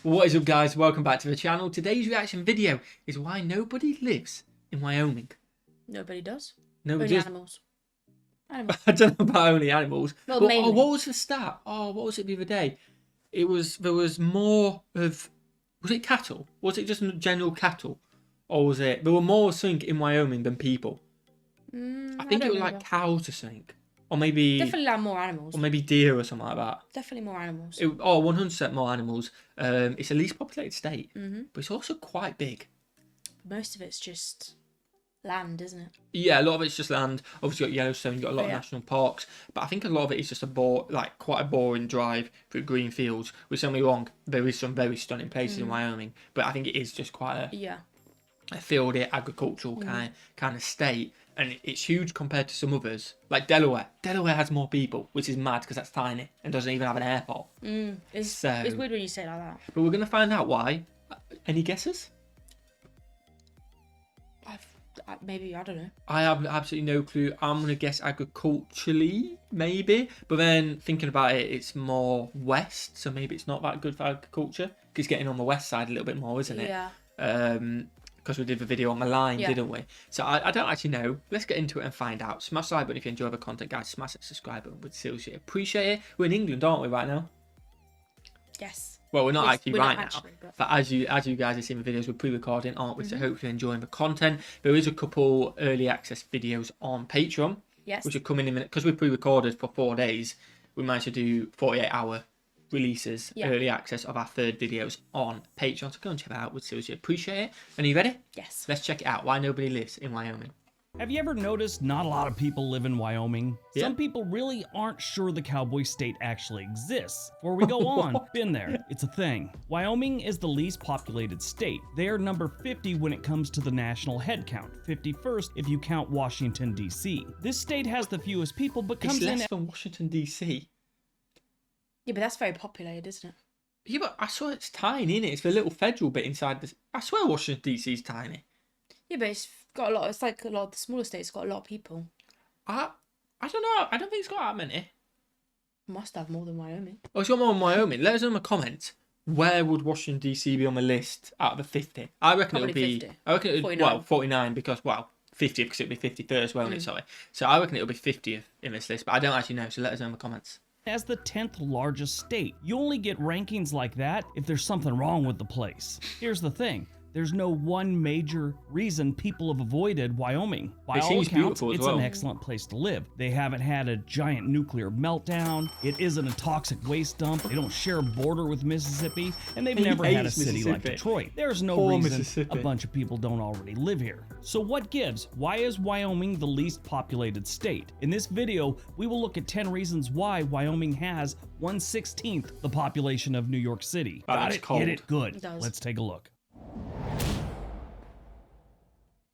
What is up, guys? Welcome back to the channel. Today's reaction video is why nobody lives in Wyoming. Nobody does. Nobody Only does. animals. I don't know about only animals. Well, but, mainly. what was the stat? What was it the other day? There was more of, was it cattle? Was it just general cattle? Or was it, there were more something in Wyoming than people? I think it was like cows or something. Or maybe... Definitely like more animals. Or maybe deer or something like that. Definitely more animals. 100% more animals. It's the least populated state. Mm-hmm. But it's also quite big. Most of it's just land, isn't it? Yeah, a lot of it's just land. Obviously, you've got Yellowstone, you've got a lot of national parks. But I think a lot of it is just quite a boring drive through green fields. Which, don't get me wrong, there is some very stunning places in Wyoming. But I think it is just quite a fieldy, agricultural kind of state. And it's huge compared to some others. Like Delaware. Delaware has more people, which is mad because that's tiny and doesn't even have an airport. It's weird when you say it like that. But we're going to find out why. Any guesses? Maybe, I don't know. I have absolutely no clue. I'm going to guess agriculturally, maybe. But then thinking about it, it's more west. So maybe it's not that good for agriculture. Because it's getting on the west side a little bit more, isn't it? Yeah. Because we did the video on the line, didn't we? So I don't actually know. Let's get into it and find out. Smash the like button if you enjoy the content, guys. Smash that subscribe button. We'd seriously appreciate it. We're in England, aren't we, right now? Yes. Well, we're not actually right now. But as you guys have seen the videos, we're pre-recording, aren't we? So hopefully enjoying the content. There is a couple early access videos on Patreon. Yes. Which are coming in a minute. Because we pre-recorded for 4 days, we managed to do 48-hour releases, early access of our third videos on Patreon. So go and check that out. We'd seriously appreciate it. And are you ready? Yes. Let's check it out. Why nobody lives in Wyoming. Have you ever noticed not a lot of people live in Wyoming? Yeah. Some people really aren't sure the cowboy state actually exists. Before we go on, been there, it's a thing. Wyoming is the least populated state. They are number 50 when it comes to the national head count, 51st if you count Washington, D.C. This state has the fewest people, but comes It's in less than Washington, D.C. Yeah, but that's very populated, isn't it? Yeah, but I swear it's tiny, innit? It's the little federal bit inside this. I swear Washington, D.C. is tiny. Yeah, but it's got a lot. It's like a lot of the smaller states got a lot of people. I don't know. I don't think it's got that many. Must have more than Wyoming. Oh, it's got more than Wyoming. Let us know in the comments. Where would Washington, D.C. be on the list out of the 50? I reckon it would be... 50. I reckon it would, 49. well, 49 because, 50 because it would be 51st, won't it? Sorry. So I reckon it will be 50th in this list, but I don't actually know, so let us know in the comments. as the 10th largest state. You only get rankings like that if there's something wrong with the place. Here's the thing. There's no one major reason people have avoided Wyoming. By all accounts, it's an excellent place to live. They haven't had a giant nuclear meltdown. It isn't a toxic waste dump. They don't share a border with Mississippi, and they've never had a city like Detroit. There's no reason a bunch of people don't already live here. So what gives? Why is Wyoming the least populated state? In this video, we will look at 10 reasons why Wyoming has 1/16 the population of New York City. Got it? Get it? Good. Let's take a look.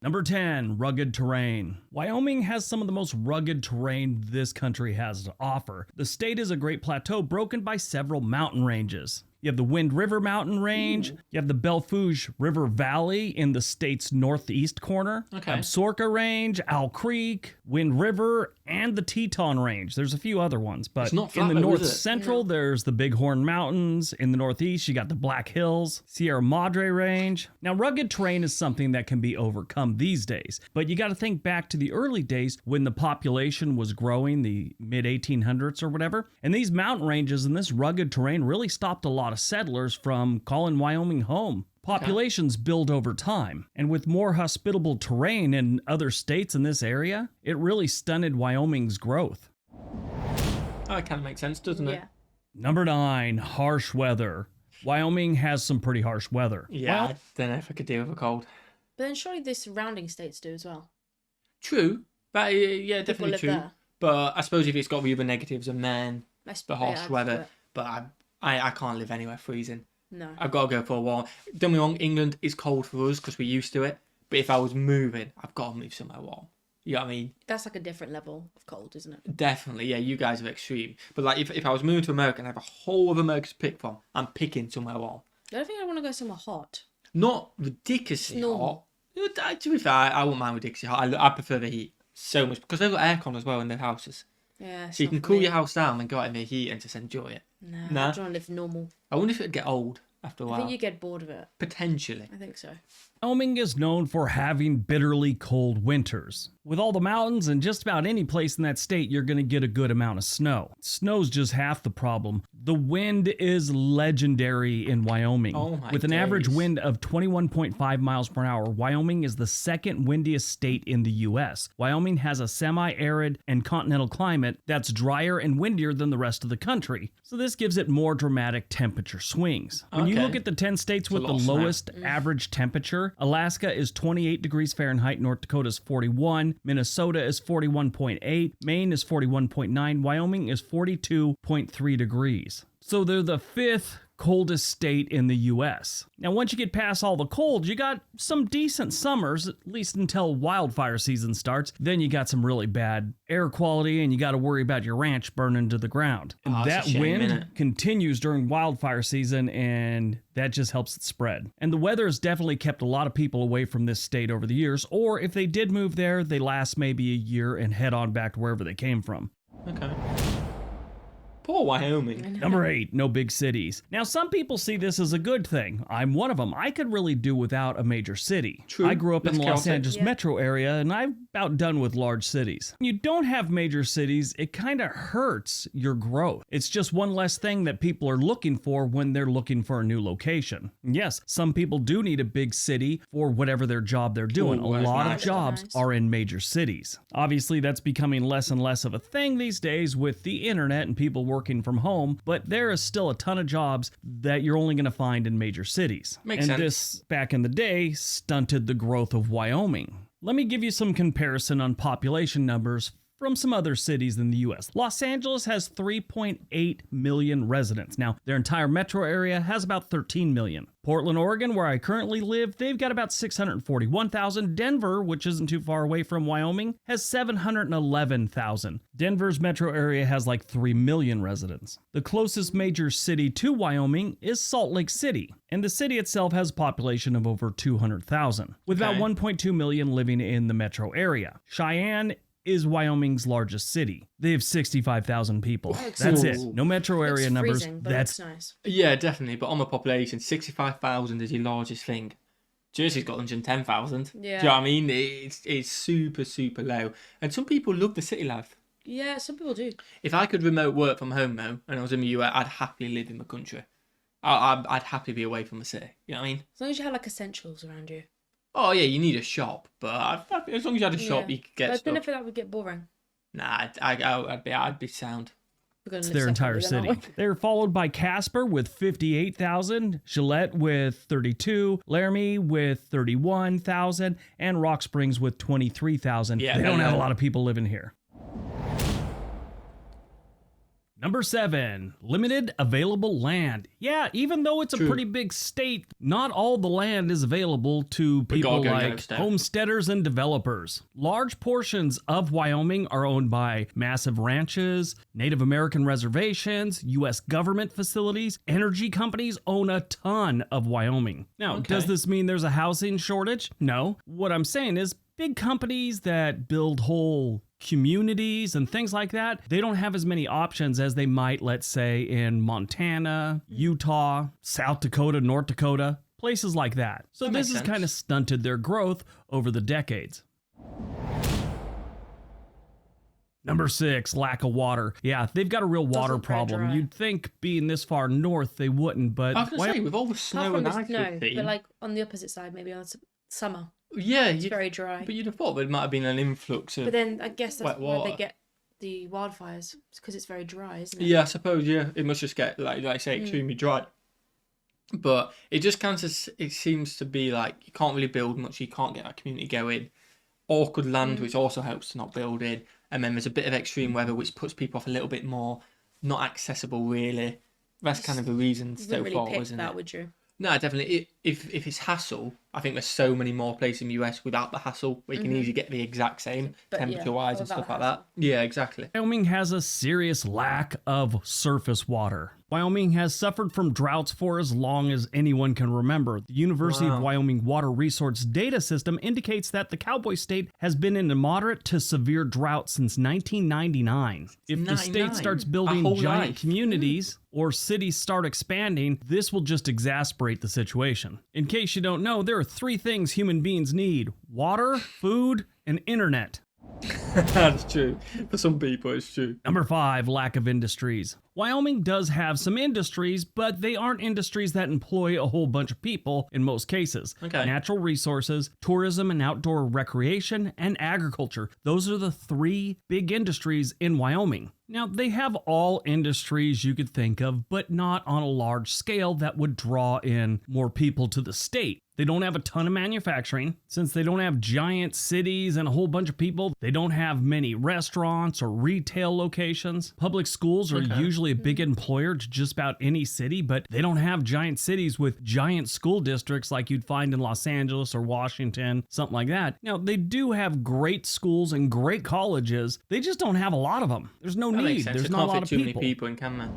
Number 10, rugged terrain. Wyoming has some of the most rugged terrain this country has to offer. The state is a great plateau broken by several mountain ranges. You have the Wind River Mountain Range. You have the Belle Fourche River Valley in the state's northeast corner. Absaroka Range, Owl Creek, Wind River, and the Teton Range. There's a few other ones, but in the north central, there's the Bighorn Mountains. In the northeast, you got the Black Hills, Sierra Madre Range. Now, rugged terrain is something that can be overcome these days, but you got to think back to the early days when the population was growing, the mid-1800s or whatever, and these mountain ranges and this rugged terrain really stopped a lot of settlers from calling Wyoming home. Populations build over time, and with more hospitable terrain in other states in this area, it really stunted Wyoming's growth. Oh, it kind of makes sense, doesn't it? Number 9, harsh weather. Wyoming has some pretty harsh weather. Yeah, I don't know if I could deal with a cold. But then surely the surrounding states do as well. True. But yeah, definitely true. There. But I suppose if it's got the other negatives and then the harsh weather, but I can't live anywhere freezing. No. I've got to go for a while. Don't get me wrong, England is cold for us because we're used to it. But if I was moving, I've got to move somewhere warm. You know what I mean? That's like a different level of cold, isn't it? Definitely, yeah. You guys are extreme. But like, if I was moving to America and I have a whole of America to pick from, I'm picking somewhere warm. I don't think I want to go somewhere hot. Not ridiculously hot. To be fair, I wouldn't mind ridiculously hot. I prefer the heat so much because they've got aircon as well in their houses. Yeah. So you can cool your house down and go out in the heat and just enjoy it. No, I don't want to live normal. I wonder if it'd get old. after a I while. think you get bored of it. Potentially. I think so. Wyoming is known for having bitterly cold winters. With all the mountains and just about any place in that state, you're going to get a good amount of snow. Snow's just half the problem. The wind is legendary in Wyoming. Oh my With an average days. wind of 21.5 miles per hour, Wyoming is the second windiest state in the U.S. Wyoming has a semi-arid and continental climate that's drier and windier than the rest of the country. So this gives it more dramatic temperature swings. When you Okay. look at the 10 states with a the lot of snow. lowest average temperature, Alaska is 28 degrees Fahrenheit, North Dakota is 41, Minnesota is 41.8, Maine is 41.9, Wyoming is 42.3 degrees. So they're the fifth coldest state in the U.S. Now, once you get past all the cold, you got some decent summers, at least until wildfire season starts. Then you got some really bad air quality, and you got to worry about your ranch burning to the ground. And Oh, that it's a shame, wind innit? continues during wildfire season, and that just helps it spread. And the weather has definitely kept a lot of people away from this state over the years, or if they did move there, they last maybe a year and head on back to wherever they came from. Okay. Poor Wyoming. Number 8, no big cities. Now, some people see this as a good thing. I'm one of them. I could really do without a major city. True. I grew up in the Less Los chaotic. Angeles metro area, and I'm about done with large cities. When you don't have major cities, it kind of hurts your growth. It's just one less thing that people are looking for when they're looking for a new location. And yes, some people do need a big city for whatever their job they're doing. Ooh, A that's lot nice. of jobs Nice. are in major cities. Obviously, that's becoming less and less of a thing these days with the internet and people working from home, but there is still a ton of jobs that you're only going to find in major cities. Makes and sense. this, back in the day, stunted the growth of Wyoming. Let me give you some comparison on population numbers from some other cities in the U.S. Los Angeles has 3.8 million residents. Now, their entire metro area has about 13 million. Portland, Oregon, where I currently live, they've got about 641,000. Denver, which isn't too far away from Wyoming, has 711,000. Denver's metro area has like 3 million residents. The closest major city to Wyoming is Salt Lake City, and the city itself has a population of over 200,000, with about Okay. 1.2 million living in the metro area. Cheyenne is Wyoming's largest city. They have 65,000 people. That's it. No metro area Looks numbers. freezing, but That's it's nice. Yeah, definitely. But on the population, 65,000 is your largest thing. Jersey's got 110,000. Yeah. Do you know what I mean? It's super, super low. And some people love the city life. Yeah, some people do. If I could remote work from home, though, and I was in the US, I'd happily live in the country. I'd happily be away from the city. You know what I mean? As long as you have like essentials around you. Oh, yeah, you need a shop. But as long as you had a shop, Yeah. you could get But I don't know stuff. if that would get boring. Nah, I'd be sound. We're gonna It's live their entire separately then, city. aren't They're followed by Casper with 58,000, Gillette with 32, Laramie with 31,000, and Rock Springs with 23,000. Yeah, they don't no, have a no. lot of people living here. Number 7, limited available land. Yeah, even though it's a True. pretty big state, not all the land is available to people gotta go like Yellowstone. homesteaders and developers. Large portions of Wyoming are owned by massive ranches, Native American reservations, U.S. government facilities. Energy companies own a ton of Wyoming. Now, Okay. does this mean there's a housing shortage? No. What I'm saying is big companies that build whole communities and things like that, they don't have as many options as they might, let's say, in Montana, Utah, South Dakota, North Dakota, places like that. So That this makes has kind of sense. stunted their growth over the decades. Number 6, lack of water. Yeah, they've got a real water look very problem. dry. You'd think being this far north they wouldn't, but I was going to say, with all the snow Apart from and the ice snow, we've seen, but like on the opposite side, maybe on summer, yeah, it's very dry. but you'd have thought there might have been an influx of. But then I guess that's wet where they water. get the wildfires because it's very dry, isn't it? Yeah, I suppose. Yeah, it must just get like I say, extremely dry. But it just kind of it seems to be like you can't really build much. You can't get that community going. Awkward land, which also helps to not build in. And then there's a bit of extreme weather, which puts people off a little bit more. Not accessible, really. That's kind of the reason You so wouldn't really far, pick isn't that, it? would you? No, definitely. If it's hassle, I think there's so many more places in the US without the hassle where you can easily get the exact same But yeah, temperature-wise and without stuff the like hassle. that. Yeah, exactly. Wyoming has a serious lack of surface water. Wyoming has suffered from droughts for as long as anyone can remember. The University of Wow. Wyoming Water Resource Data System indicates that the Cowboy State has been in a moderate to severe drought since 1999. If the state 99? starts A building whole giant life. communities or cities start expanding, this will just exacerbate the situation. In case you don't know, there are 3 things human beings need: water, food, and internet. That's true. For some people, it's true. Number 5, lack of industries. Wyoming does have some industries, but they aren't industries that employ a whole bunch of people in most cases. Okay. Natural resources, tourism and outdoor recreation, and agriculture. Those are the 3 big industries in Wyoming. Now, they have all industries you could think of, but not on a large scale that would draw in more people to the state. They don't have a ton of manufacturing. Since they don't have giant cities and a whole bunch of people, they don't have many restaurants or retail locations. Public schools are usually a big employer to just about any city, but they don't have giant cities with giant school districts like you'd find in Los Angeles or Washington, something like that. Now, they do have great schools and great colleges. They just don't have a lot of them. There's no That makes need. sense. There's You not a can't lot fit of too many people. people in, can there?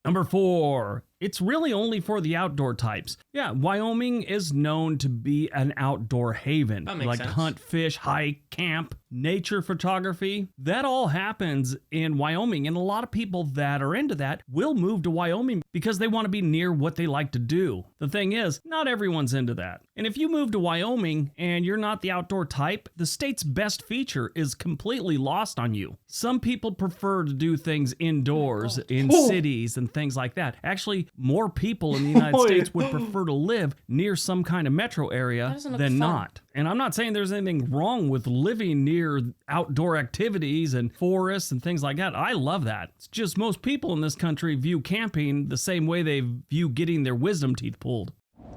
Number 4, it's really only for the outdoor types. Yeah, Wyoming is known to be an outdoor haven. That makes like sense. hunt, fish, hike, camp, nature photography. That all happens in Wyoming, and a lot of people that are into that will move to Wyoming because they want to be near what they like to do. The thing is, not everyone's into that. And if you move to Wyoming and you're not the outdoor type, the state's best feature is completely lost on you. Some people prefer to do things indoors in cities and things like that. Actually, more people in the United States would prefer to live near some kind of metro area That doesn't look than fun. not. And I'm not saying there's anything wrong with living near outdoor activities and forests and things like that. I love that. It's just most people in this country view camping the same way they view getting their wisdom teeth pulled.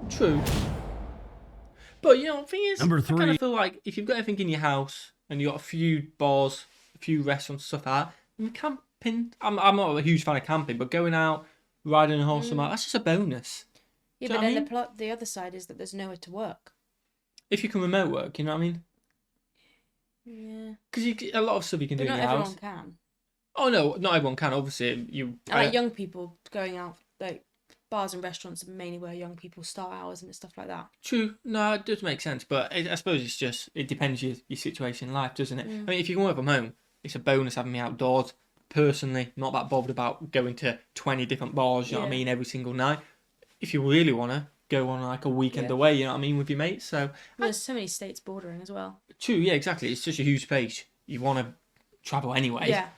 True. But, you know, the thing is, Number I kind 3. of feel like if you've got everything in your house and you've got a few bars, a few restaurants, stuff like that, and camping, I'm not a huge fan of camping, but going out, riding a horse, something, that's just a bonus. Yeah, Do you but know what I then mean? the other side is that there's nowhere to work. If you can remote work, you know what I mean? Yeah. Because a lot of stuff you can But do in not your everyone house. can. Oh, no, not everyone can, obviously. And like young people going out, like bars and restaurants are mainly where young people start hours and stuff like that. True, no, it does make sense, but I suppose it's just, it depends your situation in life, doesn't it? I mean, if you can work from home, it's a bonus having me outdoors. Personally, not that bothered about going to 20 different bars, you know what I Yeah. mean, every single night. If you really want to go on like a weekend Yeah. away, you know what I mean, with your mates, so... Well, there's so many states bordering as well. True, yeah, exactly, it's such a huge space. You want to travel anyway. Yeah.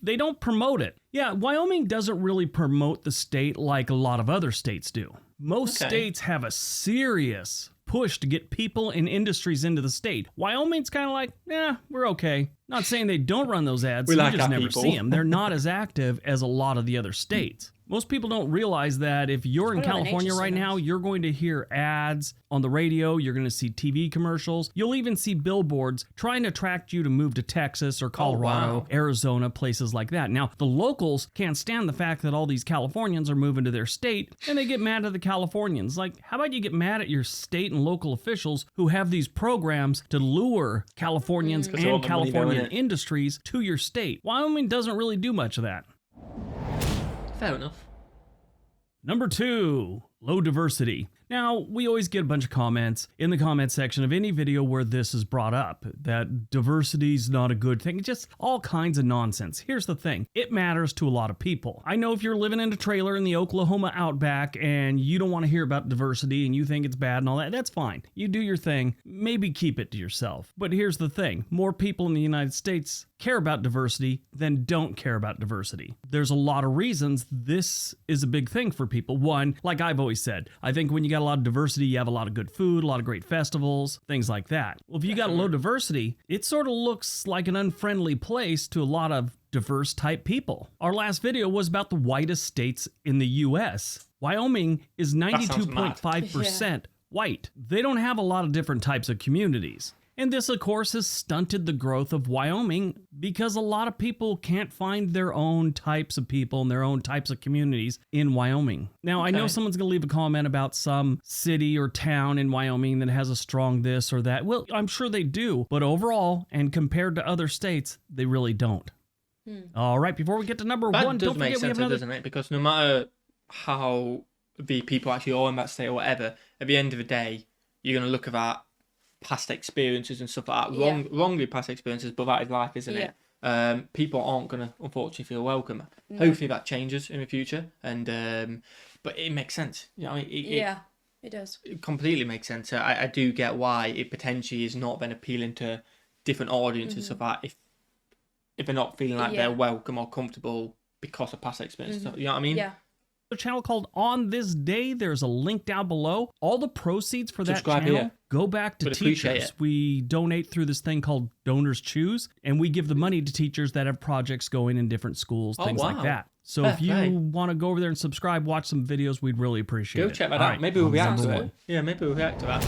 They don't promote it. Yeah, Wyoming doesn't really promote the state like a lot of other states do. Most Okay. states have a serious push to get people and industries into the state. Wyoming's kind of like, we're okay. Not saying they don't run those ads, We you like just our never people. see them. They're not as active as a lot of the other states. Most people don't realize that if you're in What about the California nature right now, centers? you're going to hear ads on the radio, you're going to see TV commercials, you'll even see billboards trying to attract you to move to Texas or Colorado, wow. Arizona, places like that. Now, the locals can't stand the fact that all these Californians are moving to their state, and they get mad at the Californians. Like, how about you get mad at your state and local officials who have these programs to lure Californians Because they want and the money, Californian don't it? industries to your state? Wyoming doesn't really do much of that. Fair enough. Number 2, low diversity. Now, we always get a bunch of comments in the comment section of any video where this is brought up, that diversity is not a good thing. It's just all kinds of nonsense. Here's the thing. It matters to a lot of people. I know if you're living in a trailer in the Oklahoma outback and you don't want to hear about diversity and you think it's bad and all that, that's fine. You do your thing. Maybe keep it to yourself. But here's the thing. More people in the United States care about diversity than don't care about diversity. There's a lot of reasons this is a big thing for people. One, like I've always said, I think when you got a lot of diversity, you have a lot of good food, a lot of great festivals, things like that. Well, if you got low diversity, it sort of looks like an unfriendly place to a lot of diverse type people. Our last video was about the whitest states in the US. Wyoming is sounds mad. 92.5% white. They don't have a lot of different types of communities. And this, of course, has stunted the growth of Wyoming because a lot of people can't find their own types of people and their own types of communities in Wyoming. Now, I know someone's going to leave a comment about some city or town in Wyoming that has a strong this or that. Well, I'm sure they do, but overall, and compared to other states, they really don't. All right, before we get to number one, don't forget we have another... doesn't it? Because no matter how the people actually are in that state or whatever, at the end of the day, you're going to look at that past experiences and stuff like that. Wrongly past experiences, but that is life, isn't it? People aren't going to, unfortunately, feel welcome. Hopefully that changes in the future, and but it makes sense. You know, it does. It completely makes sense. I do get why it potentially is not then appealing to different audiences, so that if they're not feeling like they're welcome or comfortable because of past experiences, you know what I mean? Yeah. A channel called On This Day. There's a link down below. All the proceeds for that channel here. go back to teachers. We donate through this thing called Donors Choose, and we give the money to teachers that have projects going in different schools, things like that. So if you want to go over there and subscribe, watch some videos, we'd really appreciate it. Go check that out. Maybe we'll react to it. Yeah, maybe we'll react to that.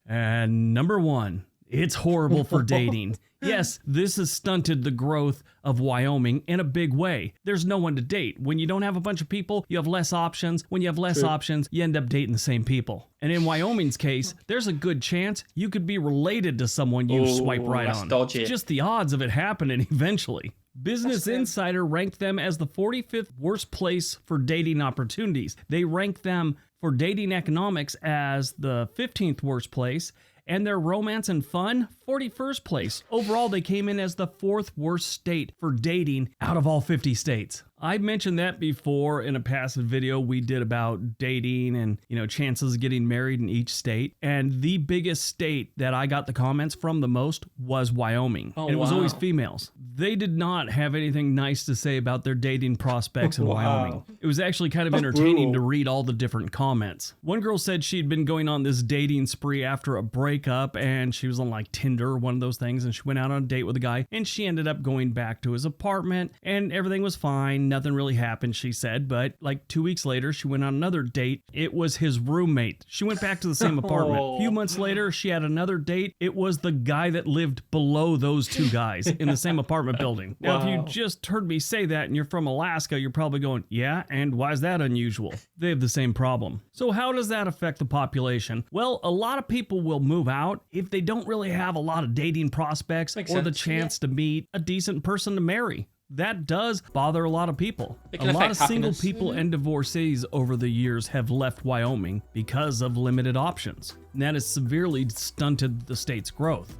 And number one, it's horrible for dating. Yes, this has stunted the growth of Wyoming in a big way. There's no one to date. When you don't have a bunch of people, you have less options. When you have less options, you end up dating the same people. And in Wyoming's case, there's a good chance you could be related to someone you swipe right on. Dodgy. It's just the odds of it happening eventually. Business Insider ranked them as the 45th worst place for dating opportunities. They ranked them for dating economics as the 15th worst place, and their romance and fun, 41st place. Overall, they came in as the 4th worst state for dating out of all 50 states. I mentioned that before in a past video we did about dating and, chances of getting married in each state. And the biggest state that I got the comments from the most was Wyoming. And it was always females. They did not have anything nice to say about their dating prospects in Wyoming. It was actually kind of entertaining to read all the different comments. One girl said she'd been going on this dating spree after a breakup, and she was on like Tinder, one of those things, and she went out on a date with a guy, and she ended up going back to his apartment, and everything was fine. Nothing really happened, she said, but like 2 weeks later, she went on another date. It was his roommate. She went back to the same apartment. A few months later, she had another date. It was the guy that lived below those two guys in the same apartment building. Now, if you just heard me say that and you're from Alaska, you're probably going, yeah, and why is that unusual? They have the same problem. So how does that affect the population? Well, a lot of people will move out if they don't really have a lot of dating prospects or the chance to meet a decent person to marry. That does bother a lot of people. A lot of single people and divorcees over the years have left Wyoming because of limited options. And that has severely stunted the state's growth.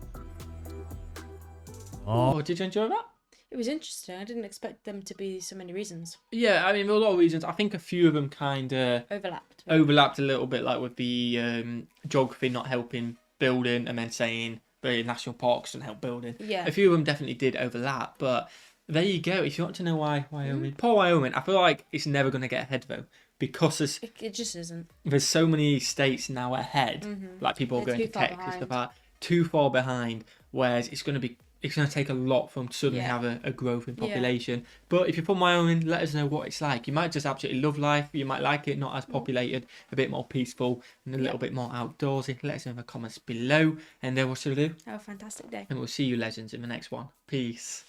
Oh, did you enjoy that? It was interesting. I didn't expect them to be so many reasons. Yeah, I mean, there were a lot of reasons. I think a few of them kind of overlapped a little bit, like with the geography not helping building, and then saying the national parks don't help building. Yeah. A few of them definitely did overlap, but there you go. If you want to know why Wyoming, poor Wyoming, I feel like it's never going to get ahead though, because it just isn't. There's so many states now ahead. Like people are going to Texas, stuff like that, too far behind. Whereas it's going to take a lot for them to suddenly have a growth in population. But if you're from Wyoming, let us know what it's like. You might just absolutely love life. You might like it, not as populated, a bit more peaceful, and a little bit more outdoorsy. Let us know in the comments below. And then what should we do? Have a fantastic day. And we'll see you legends in the next one. Peace.